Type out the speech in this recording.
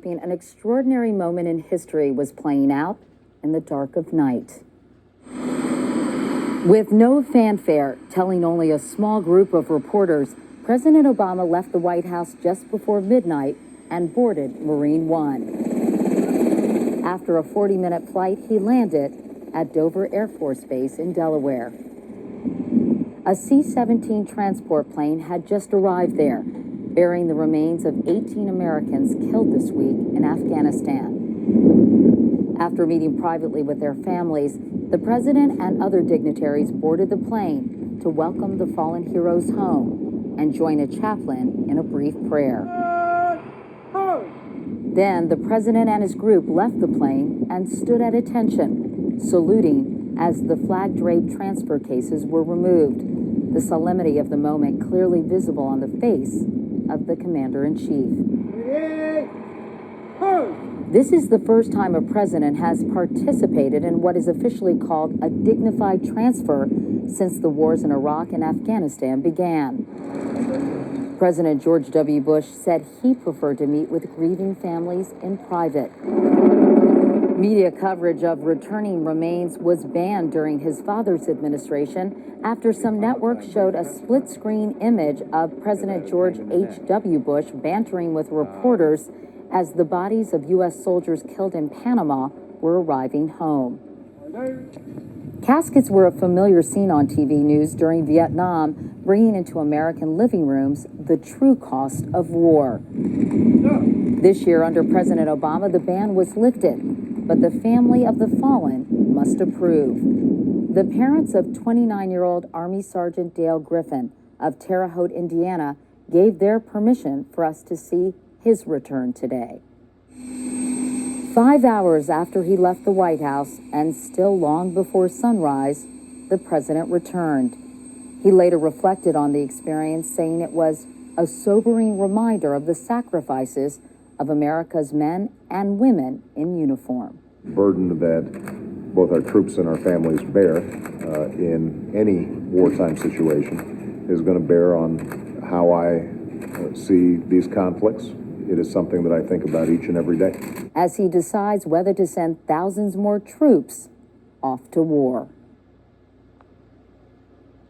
An extraordinary moment in history was playing out in the dark of night. With no fanfare, telling only a small group of reporters, President Obama left the White House just before midnight and boarded Marine One. After a 40-minute flight, he landed at Dover Air Force Base in Delaware. A C-17 transport plane had just arrived there, bearing the remains of 18 Americans killed this week in Afghanistan. After meeting privately with their families, the president and other dignitaries boarded the plane to welcome the fallen heroes home and join a chaplain in a brief prayer. Then the president and his group left the plane and stood at attention, saluting as the flag-draped transfer cases were removed, the solemnity of the moment clearly visible on the face of the commander-in-chief. This is the first time a president has participated in what is officially called a dignified transfer since the wars in Iraq and Afghanistan began. President George W. Bush said he preferred to meet with grieving families in private. Media coverage of returning remains was banned during his father's administration after some networks showed a split-screen image of President George H.W. Bush bantering with reporters as the bodies of U.S. soldiers killed in Panama were arriving home. Caskets were a familiar scene on TV news during Vietnam, bringing into American living rooms the true cost of war. This year, under President Obama, the ban was lifted, but the family of the fallen must approve. The parents of 29-year-old Army Sergeant Dale Griffin of Terre Haute, Indiana, gave their permission for us to see his return today. 5 hours after he left the White House, and still long before sunrise, the president returned. He later reflected on the experience, saying it was a sobering reminder of the sacrifices of America's men and women in uniform. The burden that both our troops and our families bear in any wartime situation is going to bear on how I see these conflicts. It is something that I think about each and every day. As he decides whether to send thousands more troops off to war.